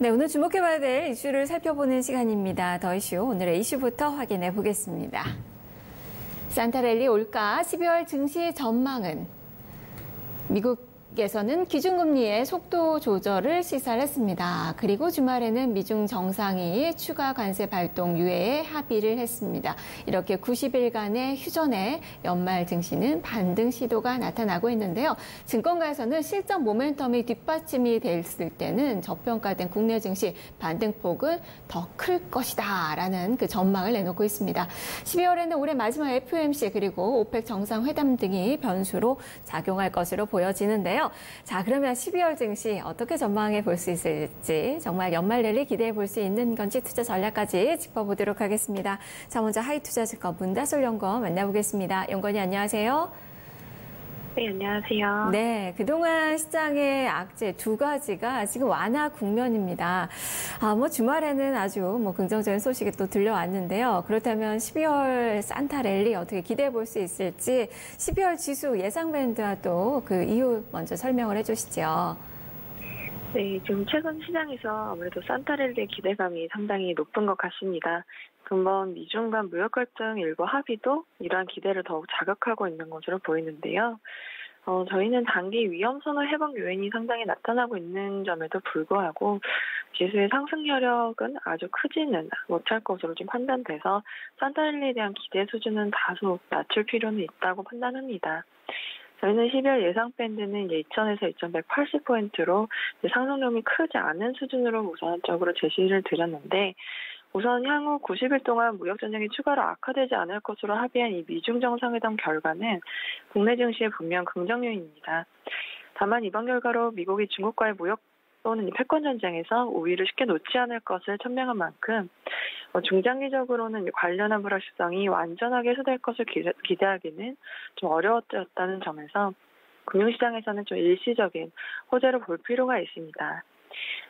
네, 오늘 주목해봐야 될 이슈를 살펴보는 시간입니다. 더 이슈, 오늘의 이슈부터 확인해 보겠습니다. 산타랠리 올가 12월 증시 전망은 미국에서는 기준금리의 속도 조절을 시사했습니다. 그리고 주말에는 미중 정상이 추가 관세 발동 유예에 합의를 했습니다. 이렇게 90일간의 휴전에 연말 증시는 반등 시도가 나타나고 있는데요. 증권가에서는 실적 모멘텀이 뒷받침이 됐을 때는 저평가된 국내 증시 반등폭은 더 클 것이다 라는 그 전망을 내놓고 있습니다. 12월에는 올해 마지막 FOMC 그리고 오펙 정상회담 등이 변수로 작용할 것으로 보여지는데요. 자, 그러면 12월 증시 어떻게 전망해 볼 수 있을지, 정말 연말 랠리 기대해 볼 수 있는 건지 투자 전략까지 짚어보도록 하겠습니다. 자, 먼저 하이투자증권 문다솔 연구원 만나보겠습니다. 연구원님 안녕하세요. 네, 안녕하세요. 네, 그동안 시장의 악재 두 가지가 지금 완화 국면입니다. 주말에는 아주 긍정적인 소식이 또 들려왔는데요. 그렇다면 12월 산타 랠리 어떻게 기대해 볼 수 있을지 12월 지수 예상 밴드와 또 그 이유 먼저 설명을 해주시죠. 네, 지금 최근 시장에서 아무래도 산타 랠리의 기대감이 상당히 높은 것 같습니다. 근본 미중 간 무역 갈등 일부 합의도 이러한 기대를 더욱 자극하고 있는 것으로 보이는데요. 저희는 단기 위험 선호 해방 요인이 상당히 나타나고 있는 점에도 불구하고 지수의 상승 여력은 아주 크지는 못할 것으로 좀 판단돼서 산타 랠리에 대한 기대 수준은 다소 낮출 필요는 있다고 판단합니다. 저희는 12월 예상 밴드는 2,000에서 2,180포인트로 상승률이 크지 않은 수준으로 우선적으로 제시를 드렸는데, 우선 향후 90일 동안 무역전쟁이 추가로 악화되지 않을 것으로 합의한 이 미중 정상회담 결과는 국내 증시에 분명 긍정 요인입니다. 다만 이번 결과로 미국이 중국과의 무역 또는 패권 전쟁에서 우위를 쉽게 놓지 않을 것을 천명한 만큼 중장기적으로는 관련한 불확실성이 완전하게 해소될 것을 기대하기는 좀 어려웠다는 점에서 금융시장에서는 좀 일시적인 호재로 볼 필요가 있습니다.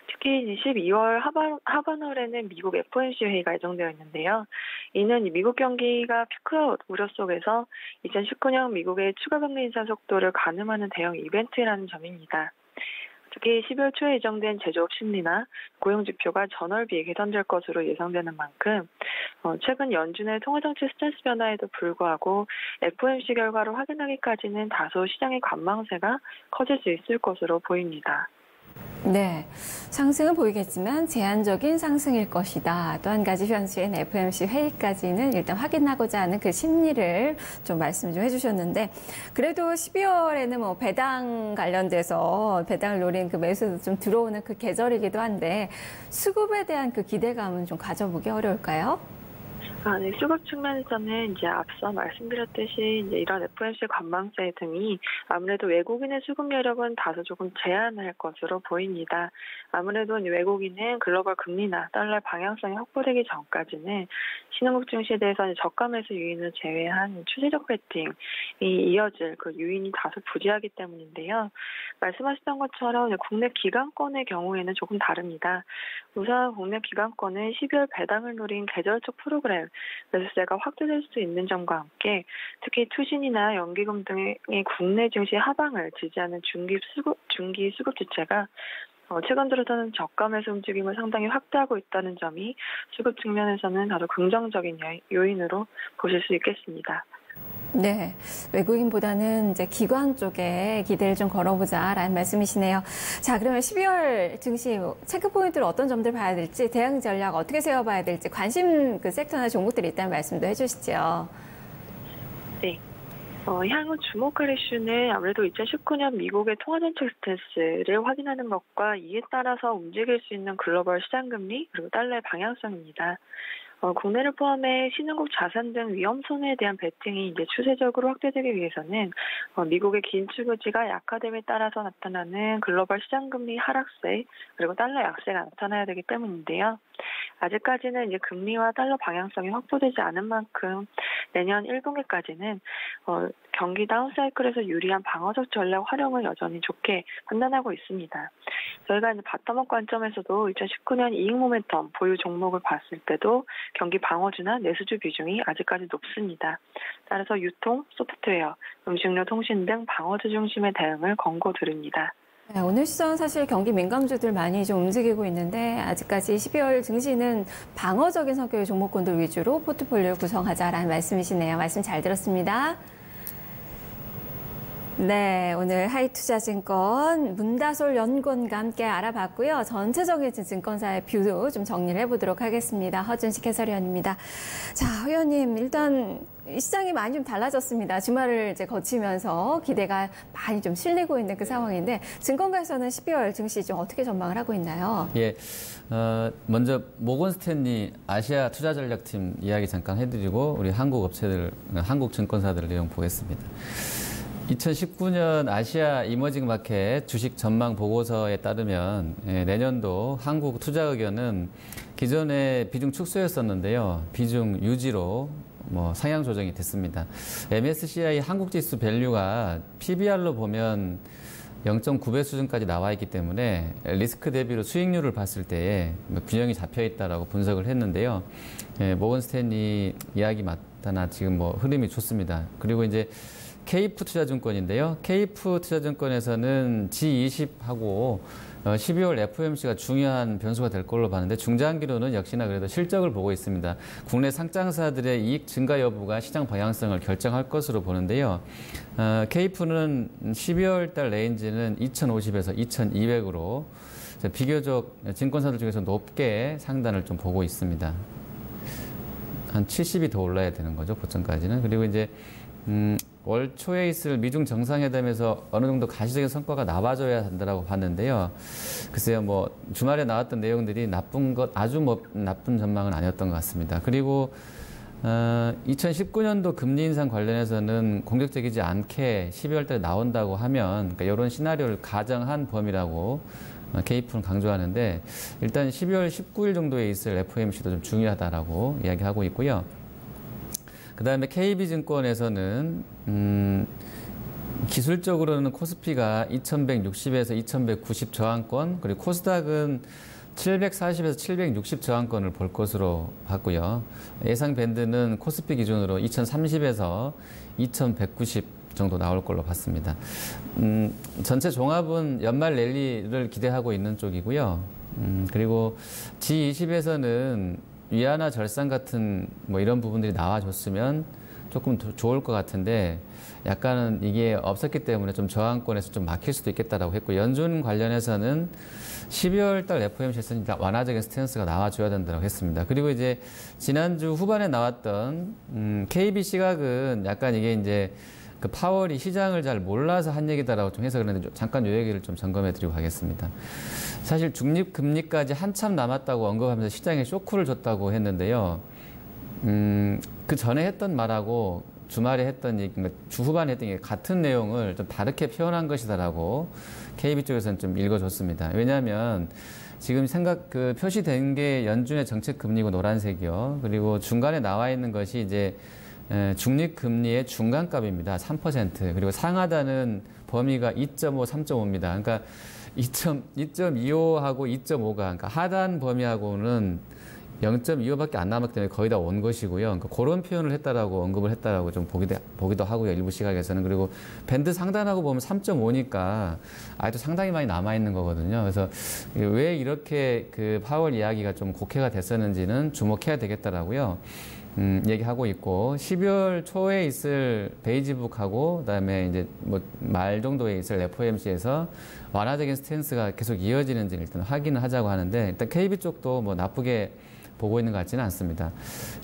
특히 12월 하반월에는 미국 FOMC 회의가 예정되어 있는데요. 이는 미국 경기가 피크아웃 우려 속에서 2019년 미국의 추가 금리 인상 속도를 가늠하는 대형 이벤트라는 점입니다. 특히 12월 초에 예정된 제조업 심리나 고용 지표가 전월비 개선될 것으로 예상되는 만큼 최근 연준의 통화정책 스탠스 변화에도 불구하고 FOMC 결과를 확인하기까지는 다소 시장의 관망세가 커질 수 있을 것으로 보입니다. 네, 상승은 보이겠지만 제한적인 상승일 것이다. 또 한 가지 변수인 FOMC 회의까지는 일단 확인하고자 하는 그 심리를 좀 말씀 좀 해주셨는데, 그래도 12월에는 배당 관련돼서 배당을 노린 그 매수도 좀 들어오는 그 계절이기도 한데 수급에 대한 그 기대감은 좀 가져보기 어려울까요? 네, 수급 측면에서는 앞서 말씀드렸듯이 이런 FOMC 관망세 등이 아무래도 외국인의 수급 여력은 다소 조금 제한할 것으로 보입니다. 아무래도 외국인은 글로벌 금리나 달러 방향성이 확보되기 전까지는 신흥국 증시에 대해서 저가 매수 유인을 제외한 추세적 베팅이 이어질 그 유인이 다소 부재하기 때문인데요. 말씀하셨던 것처럼 국내 기관권의 경우에는 조금 다릅니다. 우선 국내 기관권은 12월 배당을 노린 계절적 프로그램 매수세가 확대될 수 있는 점과 함께 특히 투신이나 연기금 등의 국내 증시 하방을 지지하는 중기 수급 주체가 최근 들어서는 저가 매수 움직임을 상당히 확대하고 있다는 점이 수급 측면에서는 다소 긍정적인 요인으로 보실 수 있겠습니다. 네, 외국인보다는 이제 기관 쪽에 기대를 좀 걸어보자라는 말씀이시네요. 자, 그러면 12월 증시 체크 포인트로 어떤 점들 봐야 될지, 대응 전략 어떻게 세워봐야 될지 관심 그 섹터나 종목들이 있다는 말씀도 해주시죠. 네. 향후 주목할 이슈는 아무래도 2019년 미국의 통화정책 스탠스를 확인하는 것과 이에 따라서 움직일 수 있는 글로벌 시장금리 그리고 달러의 방향성입니다. 국내를 포함해 신흥국 자산 등 위험 손해에 대한 베팅이 추세적으로 확대되기 위해서는 미국의 긴축 의지가 약화됨에 따라서 나타나는 글로벌 시장금리 하락세 그리고 달러 약세가 나타나야 되기 때문인데요. 아직까지는 금리와 달러 방향성이 확보되지 않은 만큼 내년 1분기까지는 경기 다운사이클에서 유리한 방어적 전략 활용을 여전히 좋게 판단하고 있습니다. 저희가 바텀업 관점에서도 2019년 이익 모멘텀 보유 종목을 봤을 때도 경기 방어주나 내수주 비중이 아직까지 높습니다. 따라서 유통, 소프트웨어, 음식료, 통신 등 방어주 중심의 대응을 권고드립니다. 네, 오늘 시장 사실 경기 민감주들 많이 좀 움직이고 있는데 아직까지 12월 증시는 방어적인 성격의 종목군들 위주로 포트폴리오 구성하자라는 말씀이시네요. 말씀 잘 들었습니다. 네, 오늘 하이투자증권 문다솔 연구원과 함께 알아봤고요. 전체적인 증권사의 뷰도 좀 정리를 해보도록 하겠습니다. 허준식 해설위원입니다. 자, 회원님, 일단 시장이 많이 좀 달라졌습니다. 주말을 이제 거치면서 기대가 많이 좀 실리고 있는 그 상황인데 증권가에서는 12월 증시 좀 어떻게 전망을 하고 있나요? 예, 먼저 모건 스탠리 아시아 투자전략팀 이야기 잠깐 해드리고 우리 한국 업체들, 한국 증권사들 내용 보겠습니다. 2019년 아시아 이머징 마켓 주식 전망 보고서에 따르면 내년도 한국 투자 의견은 기존에 비중 축소였었는데요. 비중 유지로 상향 조정이 됐습니다. MSCI 한국 지수 밸류가 PBR로 보면 0.9배 수준까지 나와 있기 때문에 리스크 대비로 수익률을 봤을 때 균형이 잡혀 있다라고 분석을 했는데요. 모건 스탠리 이야기 맞다나 지금 흐름이 좋습니다. 그리고 이제 케이프 투자증권인데요. 케이프 투자증권에서는 G20하고 12월 FOMC가 중요한 변수가 될 걸로 봤는데 중장기로는 역시나 그래도 실적을 보고 있습니다. 국내 상장사들의 이익 증가 여부가 시장 방향성을 결정할 것으로 보는데요. 케이프는 12월 달 레인지는 2050에서 2200으로 비교적 증권사들 중에서 높게 상단을 좀 보고 있습니다. 한 70이 더 올라야 되는 거죠, 고점까지는. 그리고 이제 월 초에 있을 미중 정상회담에서 어느 정도 가시적인 성과가 나와줘야 한다고 봤는데요. 글쎄요, 주말에 나왔던 내용들이 아주 나쁜 전망은 아니었던 것 같습니다. 그리고 2019년도 금리 인상 관련해서는 공격적이지 않게 12월 달에 나온다고 하면, 그러니까 이런 시나리오를 가정한 범위라고 케이프는 강조하는데, 일단 12월 19일 정도에 있을 FOMC도 좀 중요하다라고 이야기하고 있고요. 그 다음에 KB증권에서는 기술적으로는 코스피가 2160에서 2190 저항권, 그리고 코스닥은 740에서 760 저항권을 볼 것으로 봤고요. 예상 밴드는 코스피 기준으로 2030에서 2190 정도 나올 걸로 봤습니다. 전체 종합은 연말 랠리를 기대하고 있는 쪽이고요. 그리고 G20에서는 위안화 절상 같은 이런 부분들이 나와줬으면 조금 더 좋을 것 같은데 약간은 이게 없었기 때문에 좀 저항권에서 좀 막힐 수도 있겠다라고 했고, 연준 관련해서는 12월 달 FOMC에서는 완화적인 스탠스가 나와줘야 된다고 했습니다. 그리고 이제 지난주 후반에 나왔던 KB 시각은 약간 이게 이제 그 파월이 시장을 잘 몰라서 한 얘기다라고 좀 해서 그랬는데 잠깐 이 얘기를 좀 점검해 드리고 가겠습니다. 사실 중립금리까지 한참 남았다고 언급하면서 시장에 쇼크를 줬다고 했는데요. 그 전에 했던 말하고 주말에 했던 얘기, 주 후반에 했던 게 같은 내용을 좀 다르게 표현한 것이다라고 KB 쪽에서는 좀 읽어줬습니다. 왜냐하면 지금 표시된 게 연준의 정책 금리고 노란색이요. 그리고 중간에 나와 있는 것이 이제 중립금리의 중간값입니다. 3%. 그리고 상하단은 범위가 2.5, 3.5입니다. 그러니까 2.25하고 2.5가, 그러니까 하단 범위하고는 0.25밖에 안 남았기 때문에 거의 다 온 것이고요. 그러니까 그런 표현을 했다라고 언급을 했다라고 좀 보기도 하고요. 일부 시각에서는. 그리고 밴드 상단하고 보면 3.5니까 아직도 상당히 많이 남아있는 거거든요. 그래서 왜 이렇게 그 파월 이야기가 좀 곡해가 됐었는지는 주목해야 되겠다라고요. 얘기하고 있고, 12월 초에 있을 베이지북하고 그다음에 이제 말 정도에 있을 FOMC에서 완화적인 스탠스가 계속 이어지는지 일단 확인을 하자고 하는데, 일단 KB 쪽도 나쁘게 보고 있는 것 같지는 않습니다.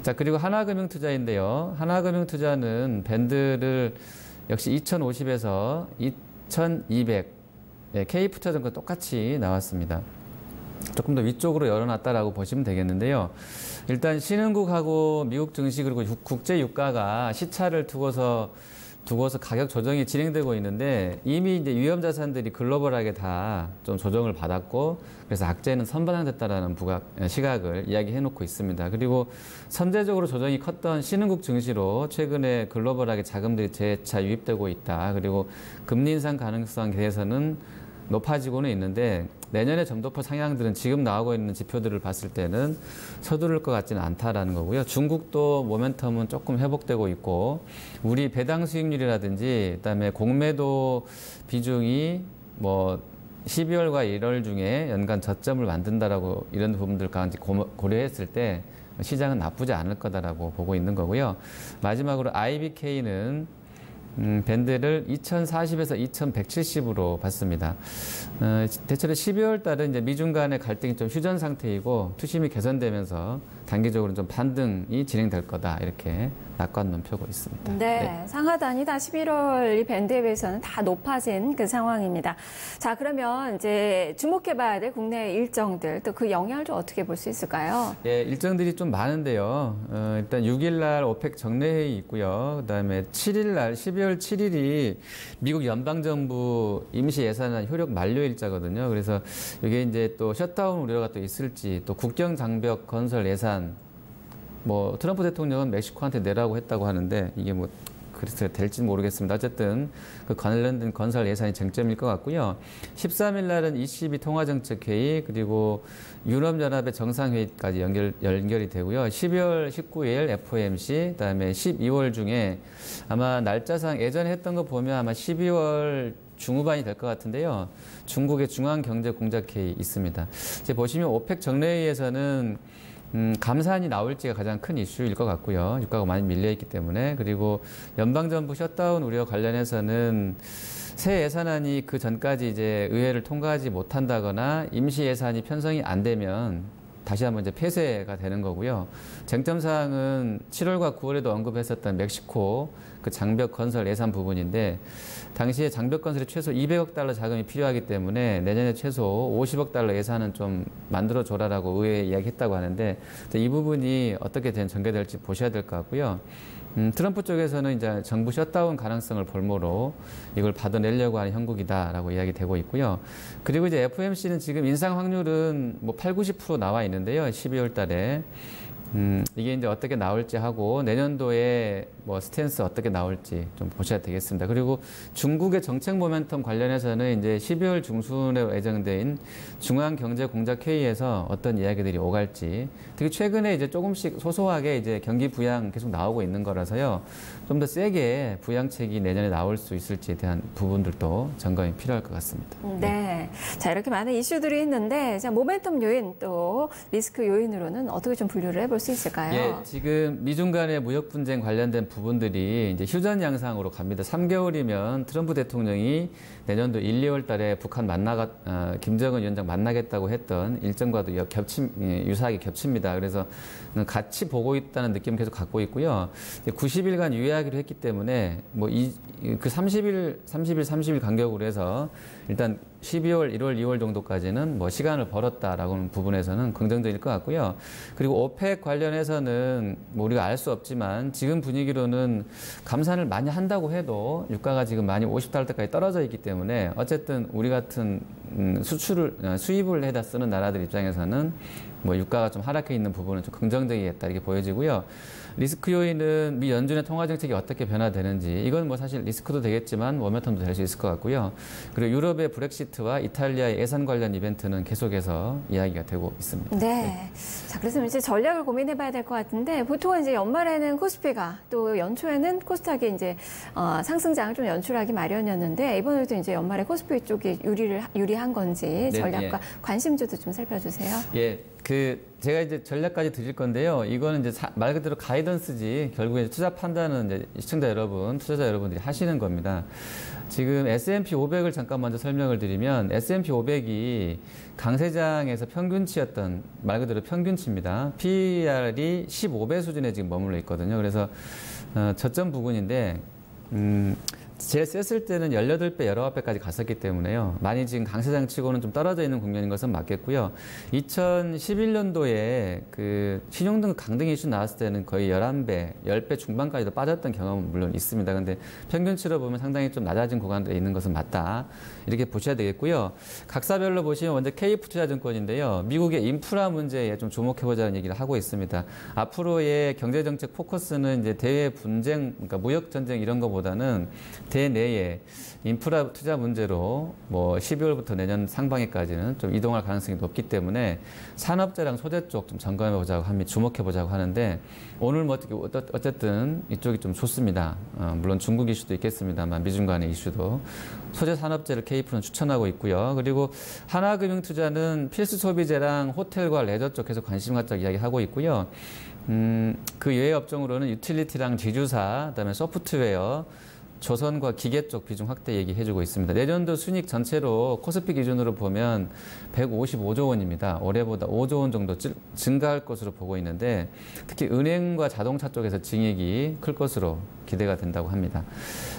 자, 그리고 하나금융투자인데요. 하나금융투자는 밴드를 역시 2050에서 2200, K투자증권 똑같이 나왔습니다. 조금 더 위쪽으로 열어놨다라고 보시면 되겠는데요. 일단 신흥국하고 미국 증시 그리고 국제 유가가 시차를 두고서 가격 조정이 진행되고 있는데, 이미 이제 위험 자산들이 글로벌하게 다 좀 조정을 받았고, 그래서 악재는 선반영됐다라는 시각을 이야기해 놓고 있습니다. 그리고 선제적으로 조정이 컸던 신흥국 증시로 최근에 글로벌하게 자금들이 재차 유입되고 있다. 그리고 금리 인상 가능성에 대해서는 높아지고는 있는데, 내년에 점도표 상향들은 지금 나오고 있는 지표들을 봤을 때는 서두를 것 같지는 않다라는 거고요. 중국도 모멘텀은 조금 회복되고 있고, 우리 배당 수익률이라든지 그다음에 공매도 비중이 12월과 1월 중에 연간 저점을 만든다라고 이런 부분들까지 고려했을 때 시장은 나쁘지 않을 거다라고 보고 있는 거고요. 마지막으로 IBK는 밴드를 2040에서 2170으로 봤습니다. 대체로 12월 달은 이제 미중 간의 갈등이 좀 휴전 상태이고 투심이 개선되면서 단기적으로 좀 반등이 진행될 거다 이렇게 낙관론 펴고 있습니다. 네, 상하단이 다 11월 이 밴드에 비해서는 다 높아진 그 상황입니다. 자, 그러면 이제 주목해봐야 될 국내 일정들 또 그 영향을 좀 어떻게 볼 수 있을까요? 예, 일정들이 좀 많은데요. 일단 6일 날 오펙 정례회의 있고요. 그다음에 7일 날 12월 7일이 미국 연방정부 임시 예산안 효력 만료일자거든요. 그래서 이게 이제 또 셧다운 우려가 또 있을지 또 국경 장벽 건설 예산 뭐 트럼프 대통령은 멕시코한테 내라고 했다고 하는데 이게 뭐 그래서 될지는 모르겠습니다. 어쨌든 그 관련된 건설 예산이 쟁점일 것 같고요. 13일 날은 ECB 통화정책회의 그리고 유럽연합의 정상회의까지 연결이 되고요. 12월 19일 FOMC 그다음에 12월 중에 아마 날짜상 예전에 했던 거 보면 아마 12월 중후반이 될 것 같은데요. 중국의 중앙경제공작회의 있습니다. 이제 보시면 오펙 정례회의에서는 감산이 나올지가 가장 큰 이슈일 것 같고요. 유가가 많이 밀려있기 때문에. 그리고 연방정부 셧다운 우려 관련해서는 새 예산안이 그 전까지 이제 의회를 통과하지 못한다거나 임시 예산이 편성이 안 되면 다시 한번 이제 폐쇄가 되는 거고요. 쟁점사항은 7월과 9월에도 언급했었던 멕시코 그 장벽 건설 예산 부분인데 당시에 장벽 건설에 최소 200억 달러 자금이 필요하기 때문에 내년에 최소 50억 달러 예산은 좀 만들어줘라라고 의회에 이야기했다고 하는데 이 부분이 어떻게 전개될지 보셔야 될 것 같고요. 트럼프 쪽에서는 이제 정부 셧다운 가능성을 볼모로 이걸 받아내려고 하는 형국이다라고 이야기되고 있고요. 그리고 이제 FOMC는 지금 인상 확률은 뭐 8, 90% 나와 있는데요. 12월 달에. 이게 이제 어떻게 나올지 하고 내년도에 뭐 스탠스 어떻게 나올지 좀 보셔야 되겠습니다. 그리고 중국의 정책 모멘텀 관련해서는 이제 12월 중순에 예정된 중앙경제공작회의에서 어떤 이야기들이 오갈지 특히 최근에 이제 조금씩 소소하게 이제 경기 부양 계속 나오고 있는 거라서요. 좀 더 세게 부양책이 내년에 나올 수 있을지에 대한 부분들도 점검이 필요할 것 같습니다. 네. 자, 이렇게 많은 이슈들이 있는데 자, 모멘텀 요인 또 리스크 요인으로는 어떻게 좀 분류를 해볼 수 있을까요? 예, 지금 미중 간의 무역 분쟁 관련된 부분들이 이제 휴전 양상으로 갑니다. 3개월이면 트럼프 대통령이 내년도 1, 2월 달에 북한 김정은 위원장 만나겠다고 했던 일정과도 유사하게 겹칩니다. 그래서 같이 보고 있다는 느낌 계속 갖고 있고요. 90일간 유예하기로 했기 때문에 뭐 그 30일 간격으로 해서 일단 12월, 1월, 2월 정도까지는 뭐 시간을 벌었다라고는 부분에서는 긍정적일 것 같고요. 그리고 오펙 관련해서는 뭐 우리가 알 수 없지만 지금 분위기로는 감산을 많이 한다고 해도 유가가 지금 많이 50달러까지 떨어져 있기 때문에 어쨌든 우리 같은 수입을 해다 쓰는 나라들 입장에서는 뭐 유가가 좀 하락해 있는 부분은 좀 긍정적이겠다 이렇게 보여지고요. 리스크 요인은 미 연준의 통화 정책이 어떻게 변화되는지 이건 뭐 사실 리스크도 되겠지만 모멘텀도 될 수 있을 것 같고요. 그리고 유럽의 브렉시트와 이탈리아의 예산 관련 이벤트는 계속해서 이야기가 되고 있습니다. 네. 자, 그래서 이제 전략을 고민해봐야 될 것 같은데 보통은 이제 연말에는 코스피가 또 연초에는 코스닥이 이제 상승장을 좀 연출하기 마련이었는데 이번에도 이제 연말에 코스피 쪽이 유리한 건지 전략과 관심주도 좀 살펴주세요. 예. 제가 이제 전략까지 드릴 건데요. 이거는 이제 말 그대로 가이던스지 결국에 투자 판단은 이제 시청자 여러분, 투자자 여러분들이 하시는 겁니다. 지금 S&P 500을 잠깐 먼저 설명을 드리면 S&P 500이 강세장에서 평균치였던 말 그대로 평균치입니다. PER이 15배 수준에 지금 머물러 있거든요. 그래서 저점 부근인데 제일 셌을 때는 18배, 19배까지 갔었기 때문에요. 많이 지금 강세장 치고는 좀 떨어져 있는 국면인 것은 맞겠고요. 2011년도에 그 신용등급 강등 이슈 나왔을 때는 거의 11배, 10배 중반까지도 빠졌던 경험은 물론 있습니다. 근데 평균치로 보면 상당히 좀 낮아진 구간에 있는 것은 맞다. 이렇게 보셔야 되겠고요. 각사별로 보시면 먼저 KF투자증권인데요. 미국의 인프라 문제에 좀 주목해보자는 얘기를 하고 있습니다. 앞으로의 경제정책 포커스는 이제 대외 분쟁, 그러니까 무역전쟁 이런 거보다는 대내에 인프라 투자 문제로 뭐 12월부터 내년 상반기까지는 좀 이동할 가능성이 높기 때문에 산업재랑 소재 쪽 좀 점검해 보자고 합니다. 주목해 보자고 하는데 오늘 뭐 어쨌든 이쪽이 좀 좋습니다. 물론 중국 이슈도 있겠습니다만 미중 간의 이슈도 소재 산업재를 K프로는 추천하고 있고요. 그리고 하나금융투자는 필수 소비재랑 호텔과 레저 쪽 계속 관심 갖자고 이야기하고 있고요. 그 외의 업종으로는 유틸리티랑 지주사, 그다음에 소프트웨어, 조선과 기계 쪽 비중 확대 얘기해주고 있습니다. 내년도 순이익 전체로 코스피 기준으로 보면 155조 원입니다. 올해보다 5조 원 정도 증가할 것으로 보고 있는데 특히 은행과 자동차 쪽에서 증액이 클 것으로 기대가 된다고 합니다.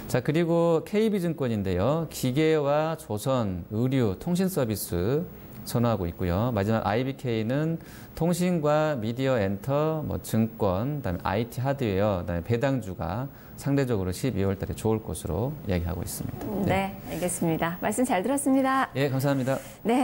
자, 그리고 KB증권인데요. 기계와 조선, 의류, 통신 서비스 선호하고 있고요. 마지막 IBK는 통신과 미디어 엔터, 뭐 증권, 그다음에 IT 하드웨어, 그다음에 배당주가 상대적으로 12월 달에 좋을 것으로 이야기하고 있습니다. 네, 알겠습니다. 말씀 잘 들었습니다. 예, 감사합니다. 네.